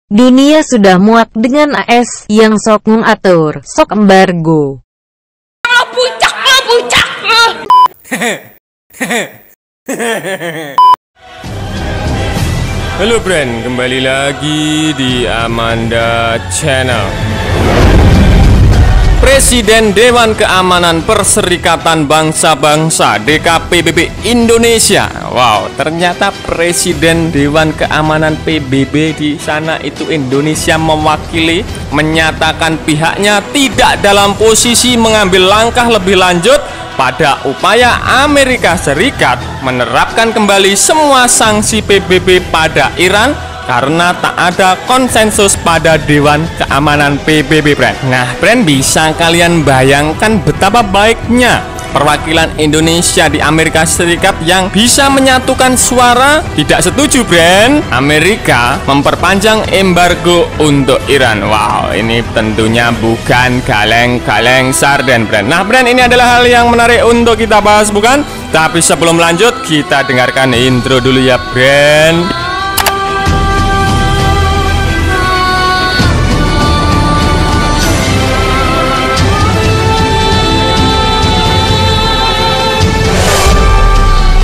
Dunia sudah muak dengan AS yang sok ngatur, sok embargo. Pucak. Halo friend, kembali lagi di Amanda Channel. Presiden Dewan Keamanan Perserikatan Bangsa-Bangsa DKPBB Indonesia. Wow, ternyata Presiden Dewan Keamanan PBB di sana itu Indonesia mewakili, menyatakan pihaknya tidak dalam posisi mengambil langkah lebih lanjut pada upaya Amerika Serikat menerapkan kembali semua sanksi PBB pada Iran karena tak ada konsensus pada Dewan Keamanan PBB, friend. Nah, friend, bisa kalian bayangkan betapa baiknya perwakilan Indonesia di Amerika Serikat yang bisa menyatukan suara tidak setuju, friend, Amerika memperpanjang embargo untuk Iran. Wow, ini tentunya bukan kaleng-kaleng sarden, friend. Nah, friend, ini adalah hal yang menarik untuk kita bahas, bukan? Tapi sebelum lanjut, kita dengarkan intro dulu ya, friend.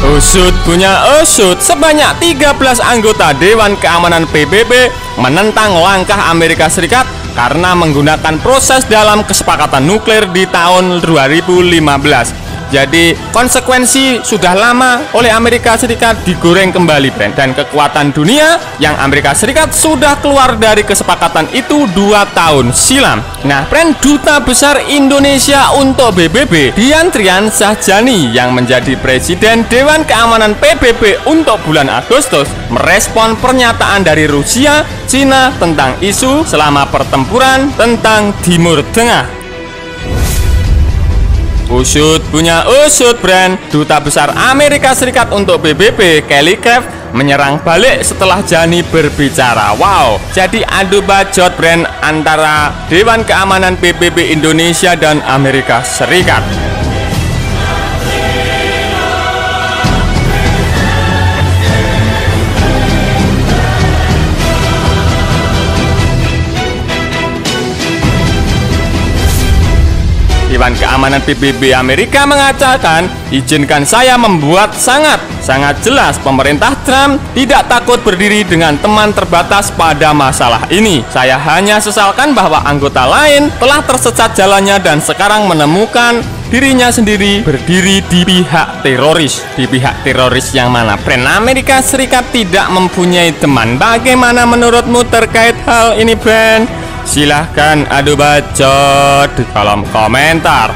Usut punya usut, sebanyak 13 anggota Dewan Keamanan PBB menentang langkah Amerika Serikat karena menggunakan proses dalam kesepakatan nuklir di tahun 2015. Jadi konsekuensi sudah lama oleh Amerika Serikat digoreng kembali, friend. Dan kekuatan dunia yang Amerika Serikat sudah keluar dari kesepakatan itu 2 tahun silam. Nah, friend, Duta Besar Indonesia untuk PBB Dian Trian Sahjani yang menjadi Presiden Dewan Keamanan PBB untuk bulan Agustus merespon pernyataan dari Rusia, Cina tentang isu selama pertempuran tentang Timur Tengah. Usut punya usut, friend. Duta Besar Amerika Serikat untuk PBB Kelly Craft menyerang balik setelah Jani berbicara. Wow, jadi adu bacot, friend, antara Dewan Keamanan PBB Indonesia dan Amerika Serikat. Dewan Keamanan PBB Amerika mengatakan, izinkan saya membuat sangat jelas pemerintah Trump tidak takut berdiri dengan teman terbatas pada masalah ini. Saya hanya sesalkan bahwa anggota lain telah tersesat jalannya dan sekarang menemukan dirinya sendiri berdiri di pihak teroris. Di pihak teroris yang mana, friend? Amerika Serikat tidak mempunyai teman. Bagaimana menurutmu terkait hal ini, friend? Silahkan adu bacot di kolom komentar.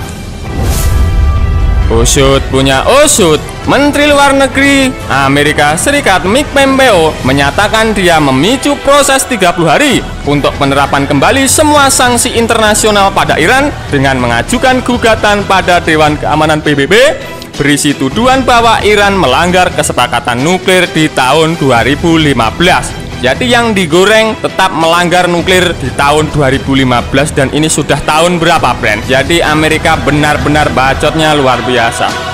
Usut punya usut. Menteri Luar Negeri Amerika Serikat Mike Pompeo menyatakan dia memicu proses 30 hari untuk penerapan kembali semua sanksi internasional pada Iran dengan mengajukan gugatan pada Dewan Keamanan PBB berisi tuduhan bahwa Iran melanggar kesepakatan nuklir di tahun 2015. Jadi yang digoreng tetap melanggar nuklir di tahun 2015 dan ini sudah tahun berapa, friend? Jadi Amerika benar-benar bacotnya luar biasa.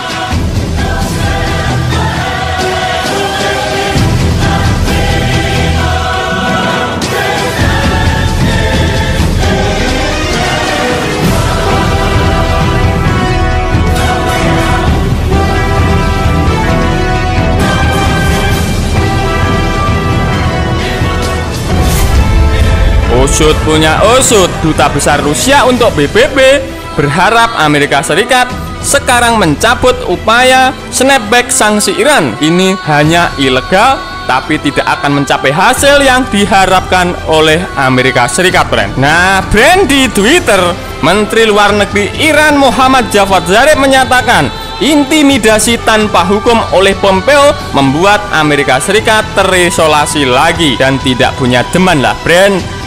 Usut punya usut. Duta Besar Rusia untuk PBB berharap Amerika Serikat sekarang mencabut upaya snapback sanksi Iran. Ini hanya ilegal tapi tidak akan mencapai hasil yang diharapkan oleh Amerika Serikat, friend. Nah, friend, di Twitter, Menteri Luar Negeri Iran Muhammad Javad Zarif menyatakan intimidasi tanpa hukum oleh Pompeo membuat Amerika Serikat terisolasi lagi dan tidak punya teman lah, friend.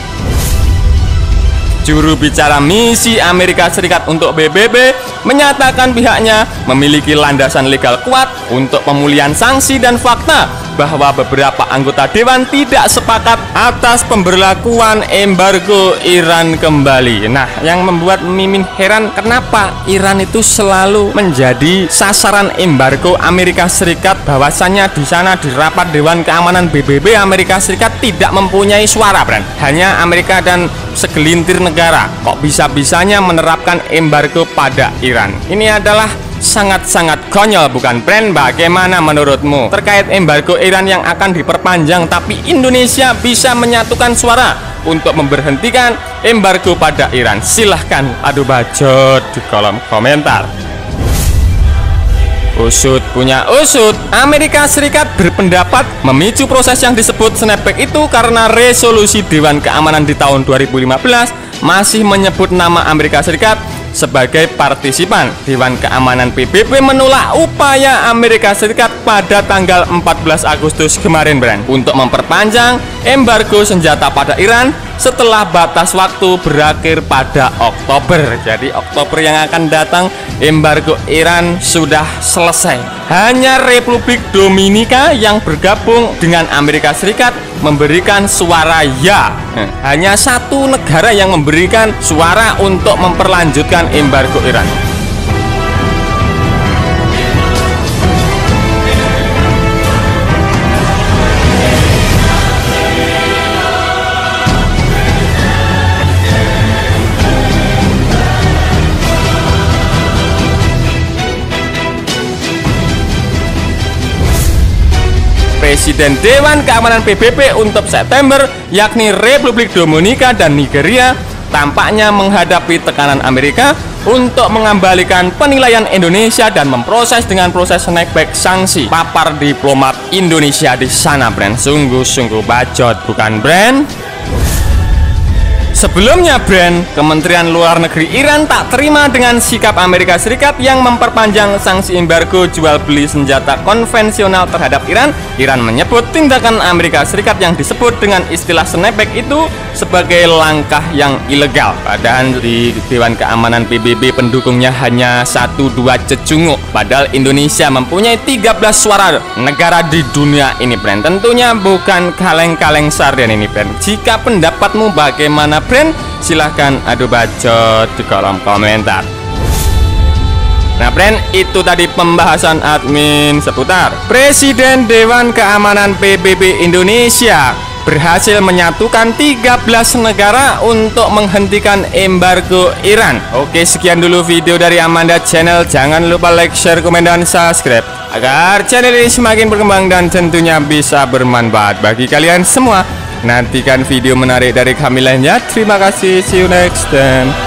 Juru bicara misi Amerika Serikat untuk PBB menyatakan pihaknya memiliki landasan legal kuat untuk pemulihan sanksi dan fakta bahwa beberapa anggota dewan tidak sepakat atas pemberlakuan embargo Iran kembali. Nah, yang membuat Mimin heran kenapa Iran itu selalu menjadi sasaran embargo Amerika Serikat, bahwasannya di sana di rapat Dewan Keamanan PBB Amerika Serikat tidak mempunyai suara, Bran. Hanya Amerika dan segelintir negara kok bisa-bisanya menerapkan embargo pada Iran. Ini adalah sangat-sangat konyol, bukan, Bran? Bagaimana menurutmu terkait embargo Iran yang akan diperpanjang, tapi Indonesia bisa menyatukan suara untuk memberhentikan embargo pada Iran? Silahkan adu bacot di kolom komentar. Usut punya usut. Amerika Serikat berpendapat memicu proses yang disebut snapback itu karena resolusi Dewan Keamanan di tahun 2015 masih menyebut nama Amerika Serikat sebagai partisipan. Dewan Keamanan PBB menolak upaya Amerika Serikat pada tanggal 14 Agustus kemarin, Bran, untuk memperpanjang embargo senjata pada Iran setelah batas waktu berakhir pada Oktober. Jadi Oktober yang akan datang embargo Iran sudah selesai. Hanya Republik Dominika yang bergabung dengan Amerika Serikat memberikan suara ya. Hanya satu negara yang memberikan suara untuk memperlanjutkan embargo Iran. Presiden Dewan Keamanan PBB untuk September, yakni Republik Dominika dan Nigeria, tampaknya menghadapi tekanan Amerika untuk mengembalikan penilaian Indonesia dan memproses dengan proses snapback sanksi. Papar diplomat Indonesia di sana, Bran. Sungguh-sungguh bacot, bukan, Bran? Sebelumnya, Bran, Kementerian Luar Negeri Iran tak terima dengan sikap Amerika Serikat yang memperpanjang sanksi embargo jual beli senjata konvensional terhadap Iran. Iran menyebut tindakan Amerika Serikat yang disebut dengan istilah snapback itu sebagai langkah yang ilegal. Padahal di Dewan Keamanan PBB pendukungnya hanya 1-2 cecunguk. Padahal Indonesia mempunyai 13 suara negara di dunia ini, Bran. Tentunya bukan kaleng-kaleng sarden ini, Bran. Jika pendapatmu bagaimana, Bran? Silahkan adu bacot di kolom komentar. Nah, Bran, itu tadi pembahasan admin seputar Presiden Dewan Keamanan PBB Indonesia berhasil menyatukan 13 negara untuk menghentikan embargo Iran. Oke, sekian dulu video dari Amanda Channel. Jangan lupa like, share, komen, dan subscribe agar channel ini semakin berkembang dan tentunya bisa bermanfaat bagi kalian semua. Nantikan video menarik dari kami lainnya. Terima kasih, see you next time.